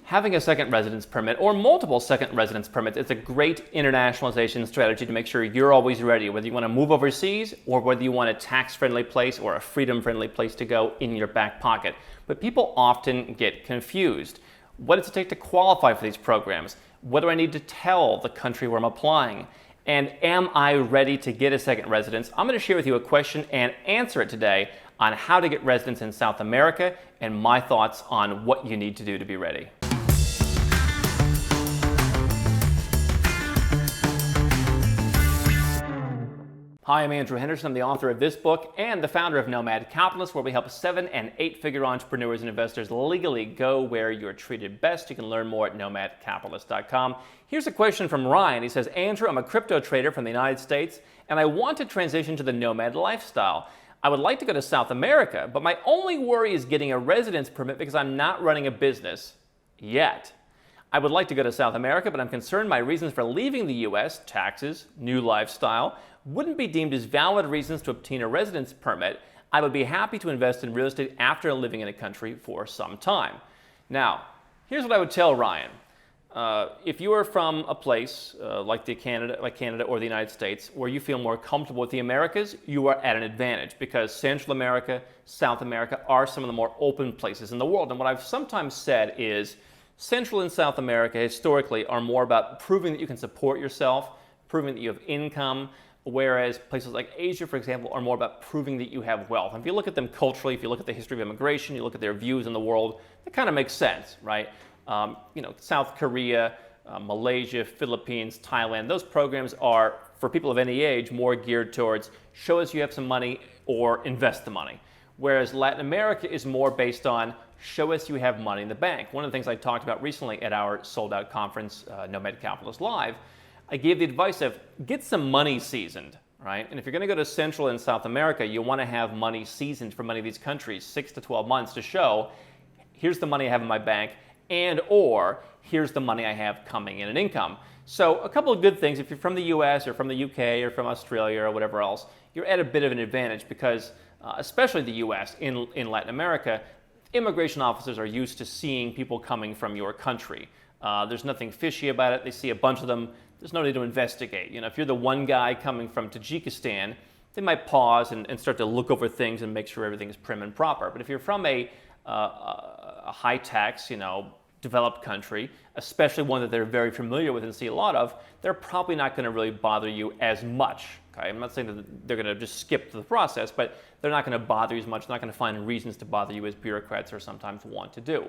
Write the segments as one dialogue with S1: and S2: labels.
S1: Having a second residence permit or multiple second residence permits is a great internationalization strategy to make sure you're always ready, whether you want to move overseas or whether you want a tax-friendly place or a freedom-friendly place to go in your back pocket. But people often get confused. What does it take to qualify for these programs? What do I need to tell the country where I'm applying? And am I ready to get a second residence? I'm going to share with you a question and answer it today on how to get residence in South America and my thoughts on what you need to do to be ready. Hi, I'm Andrew Henderson. I'm the author of this book and the founder of Nomad Capitalist, where we help 7- and 8-figure entrepreneurs and investors legally go where you're treated best. You can learn more at nomadcapitalist.com. Here's a question from Ryan. He says, Andrew, I'm a crypto trader from the United States, and I want to transition to the nomad lifestyle. I would like to go to South America, but my only worry is getting a residence permit because I'm not running a business yet. I would like to go to South America, but I'm concerned my reasons for leaving the U.S., taxes, new lifestyle, wouldn't be deemed as valid reasons to obtain a residence permit. I would be happy to invest in real estate after living in a country for some time. Now, here's what I would tell Ryan. If you are from a place like Canada or the United States, where you feel more comfortable with the Americas, you are at an advantage because Central America, South America are some of the more open places in the world. And what I've sometimes said is Central and South America historically are more about proving that you can support yourself, proving that you have income, whereas places like Asia, for example, are more about proving that you have wealth. And if you look at them culturally, if you look at the history of immigration, you look at their views in the world, it kind of makes sense, right? South Korea, Malaysia, Philippines, Thailand, those programs are, for people of any age, more geared towards show us you have some money or invest the money. Whereas Latin America is more based on show us you have money in the bank. One of the things I talked about recently at our sold-out conference, Nomad Capitalist Live, I gave the advice of get some money seasoned, right? And if you're going to go to Central and South America, you want to have money seasoned for many of these countries, 6 to 12 months to show, here's the money I have in my bank, and or here's the money I have coming in an income. So a couple of good things, if you're from the US or from the UK or from Australia or whatever else, you're at a bit of an advantage because especially the US, in Latin America, immigration officers are used to seeing people coming from your country. There's nothing fishy about it. They see a bunch of them. There's no need to investigate. If you're the one guy coming from Tajikistan, they might pause and start to look over things and make sure everything is prim and proper. But if you're from a high tax, developed country, especially one that they're very familiar with and see a lot of, they're probably not going to really bother you as much. Okay? I'm not saying that they're going to just skip the process, but they're not going to bother you as much. They're not going to find reasons to bother you as bureaucrats or sometimes want to do.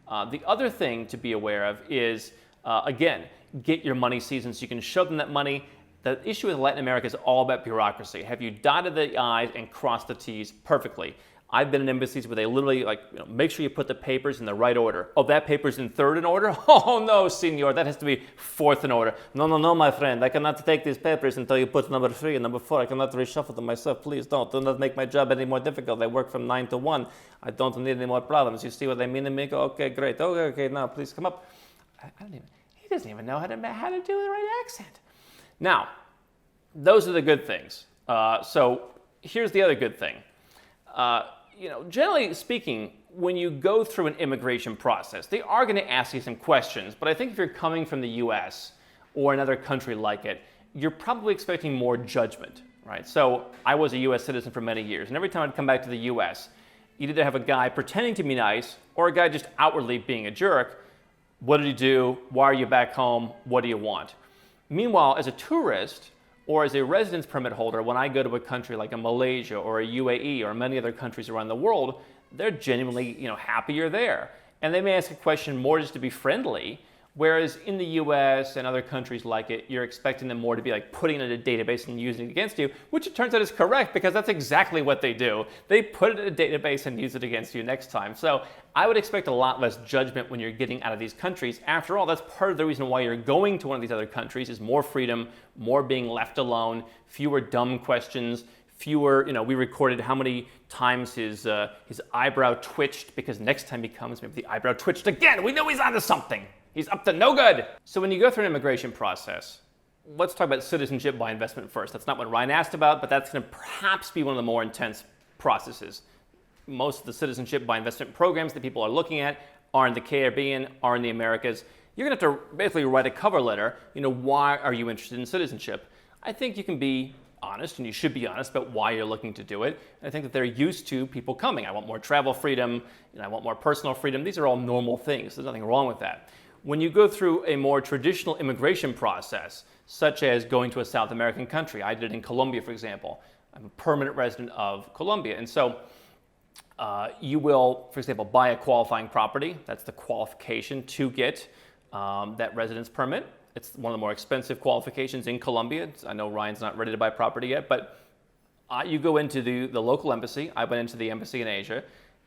S1: The other thing to be aware of is, again, get your money seasoned so you can show them that money. The issue with Latin America is all about bureaucracy. Have you dotted the I's and crossed the T's perfectly? I've been in embassies where they literally make sure you put the papers in the right order. Oh, that paper's in third in order? Oh no, senor, that has to be fourth in order. No, my friend, I cannot take these papers until you put number 3 and number 4. I cannot reshuffle them myself. Please don't. Do not make my job any more difficult. I work from 9 to 1. I don't need any more problems. You see what I mean to me? Okay, great. Okay, now please come up. He doesn't even know how to do the right accent. Now, those are the good things. So here's the other good thing. Generally speaking, when you go through an immigration process, they are going to ask you some questions. But I think if you're coming from the U.S. or another country like it, you're probably expecting more judgment, right? So I was a U.S. citizen for many years, and every time I'd come back to the U.S., you'd either have a guy pretending to be nice or a guy just outwardly being a jerk. What did he do? Why are you back home? What do you want? Meanwhile, as a tourist or as a residence permit holder, when I go to a country like a Malaysia or a UAE or many other countries around the world, they're genuinely, happy you're there. And they may ask a question more just to be friendly, whereas in the US and other countries like it, you're expecting them more to be like putting it in a database and using it against you, which it turns out is correct because that's exactly what they do. They put it in a database and use it against you next time. So I would expect a lot less judgment when you're getting out of these countries. After all, that's part of the reason why you're going to one of these other countries is more freedom, more being left alone, fewer dumb questions, fewer, we recorded how many times his eyebrow twitched because next time he comes, maybe the eyebrow twitched again. We know he's onto something. He's up to no good. So when you go through an immigration process, let's talk about citizenship by investment first. That's not what Ryan asked about, but that's going to perhaps be one of the more intense processes. Most of the citizenship by investment programs that people are looking at are in the Caribbean, are in the Americas, you're going to have to basically write a cover letter. Why are you interested in citizenship? I think you can be honest, and you should be honest about why you're looking to do it. And I think that they're used to people coming. I want more travel freedom, I want more personal freedom. These are all normal things. There's nothing wrong with that. When you go through a more traditional immigration process, such as going to a South American country, I did it in Colombia, for example. I'm a permanent resident of Colombia. And so you will, for example, buy a qualifying property. That's the qualification to get that residence permit. It's one of the more expensive qualifications in Colombia. I know Ryan's not ready to buy property yet, but you go into the local embassy. I went into the embassy in Asia,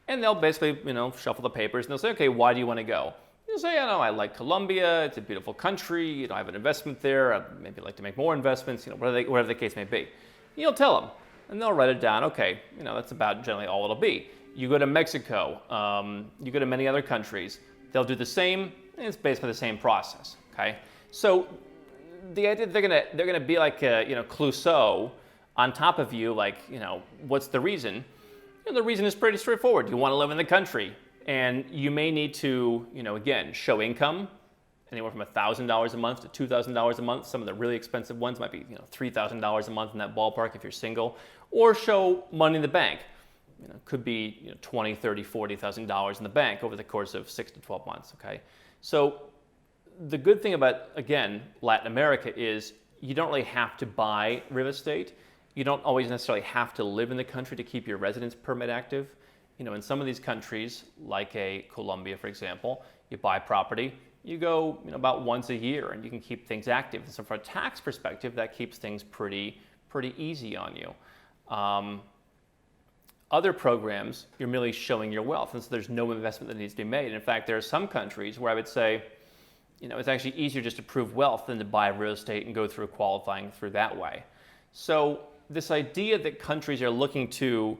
S1: and they'll basically, shuffle the papers, and they'll say, okay, why do you want to go? You'll say, I like Colombia. It's a beautiful country. I have an investment there. I'd maybe like to make more investments. Whatever the case may be. You'll tell them, and they'll write it down. Okay, that's about generally all it'll be. You go to Mexico. You go to many other countries. They'll do the same. And it's basically the same process. Okay. So the idea that they're gonna be like Clouseau on top of you, like what's the reason? The reason is pretty straightforward. You want to live in the country, and you may need to again show income, anywhere from $1,000 a month to $2,000 a month. Some of the really expensive ones might be $3,000 a month in that ballpark if you're single, or show money in the bank. Could be $20,000, $30,000, $40,000 in the bank over the course of 6 to 12 months. Okay, so the good thing about, again, Latin America is you don't really have to buy real estate. You don't always necessarily have to live in the country to keep your residence permit active. In some of these countries, like a Colombia, for example, you buy property, you go about once a year, and you can keep things active. And so from a tax perspective, that keeps things pretty easy on you. Other programs, you're merely showing your wealth, and so there's no investment that needs to be made. In fact, there are some countries where I would say, it's actually easier just to prove wealth than to buy real estate and go through qualifying through that way. So this idea that countries are looking to,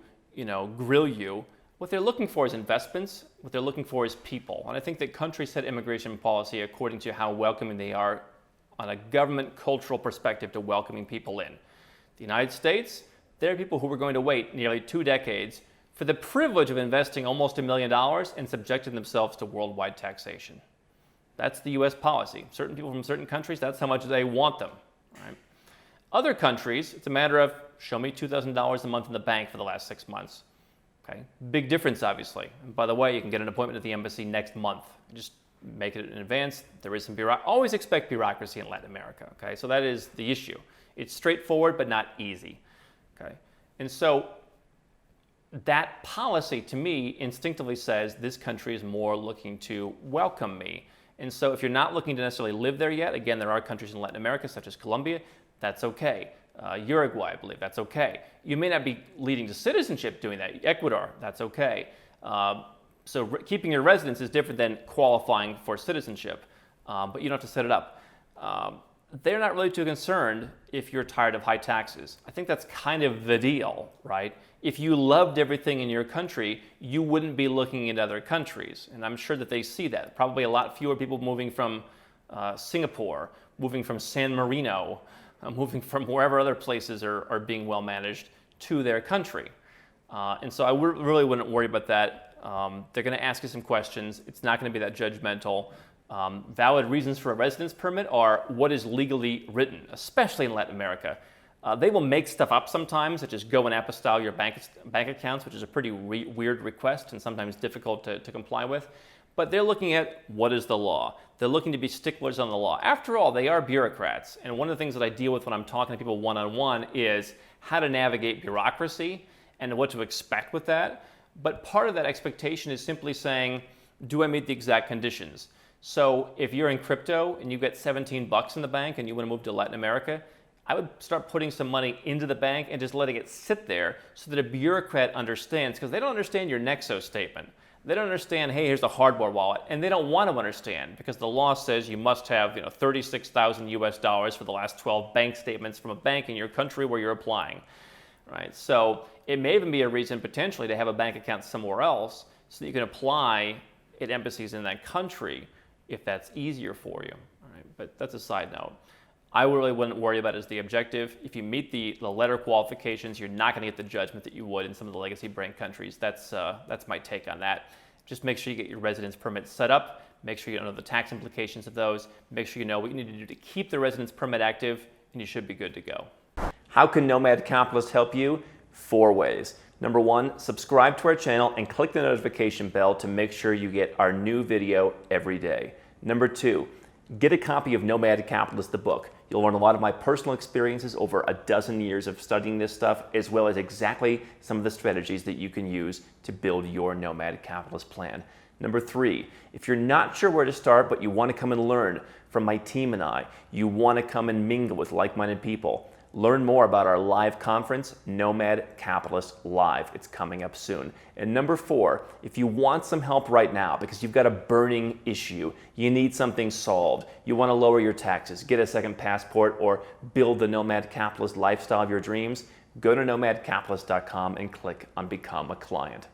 S1: grill you, what they're looking for is investments. What they're looking for is people. And I think that countries set immigration policy according to how welcoming they are on a government cultural perspective to welcoming people in. The United States, there are people who are going to wait nearly 2 decades for the privilege of investing almost $1 million and subjecting themselves to worldwide taxation. That's the U.S. policy. Certain people from certain countries, that's how much they want them. Right? Other countries, it's a matter of show me $2,000 a month in the bank for the last 6 months. Okay, big difference, obviously. And by the way, you can get an appointment at the embassy next month. Just make it in advance. There is some always expect bureaucracy in Latin America. Okay, so that is the issue. It's straightforward, but not easy. Okay, and so that policy, to me, instinctively says this country is more looking to welcome me. And so if you're not looking to necessarily live there yet, again, there are countries in Latin America, such as Colombia, that's okay. Uruguay, I believe, that's okay. You may not be leading to citizenship doing that. Ecuador, that's okay. So keeping your residence is different than qualifying for citizenship, but you don't have to set it up. They're not really too concerned if you're tired of high taxes. I think that's kind of the deal, right? If you loved everything in your country, you wouldn't be looking at other countries. And I'm sure that they see that. Probably a lot fewer people moving from Singapore, moving from San Marino, moving from wherever other places are being well managed to their country. And so I really wouldn't worry about that. They're going to ask you some questions. It's not going to be that judgmental. Valid reasons for a residence permit are what is legally written, especially in Latin America. They will make stuff up sometimes, such as go and apostille your bank accounts, which is a pretty weird request and sometimes difficult to comply with. But they're looking at what is the law. They're looking to be sticklers on the law. After all, they are bureaucrats. And one of the things that I deal with when I'm talking to people one-on-one is how to navigate bureaucracy and what to expect with that. But part of that expectation is simply saying, do I meet the exact conditions? So if you're in crypto and you get $17 in the bank and you want to move to Latin America, I would start putting some money into the bank and just letting it sit there so that a bureaucrat understands, because they don't understand your Nexo statement. They don't understand, hey, here's the hardware wallet, and they don't want to understand because the law says you must have 36,000 US dollars for the last 12 bank statements from a bank in your country where you're applying, right? So it may even be a reason potentially to have a bank account somewhere else so that you can apply at embassies in that country if that's easier for you, all right? But that's a side note. I really wouldn't worry about it as the objective. If you meet the letter qualifications, you're not going to get the judgment that you would in some of the legacy brain countries. That's my take on that. Just make sure you get your residence permit set up, make sure you know the tax implications of those, make sure you know what you need to do to keep the residence permit active, and you should be good to go. How can Nomad Capitalist help you? 4 ways. Number 1, subscribe to our channel and click the notification bell to make sure you get our new video every day. Number 2, get a copy of Nomad Capitalist, the book. You'll learn a lot of my personal experiences over a dozen years of studying this stuff, as well as exactly some of the strategies that you can use to build your Nomad Capitalist plan. Number 3, if you're not sure where to start, but you want to come and learn from my team and I, you want to come and mingle with like-minded people, learn more about our live conference, Nomad Capitalist Live. It's coming up soon. And number 4, if you want some help right now because you've got a burning issue, you need something solved, you want to lower your taxes, get a second passport, or build the Nomad Capitalist lifestyle of your dreams, go to nomadcapitalist.com and click on Become a Client.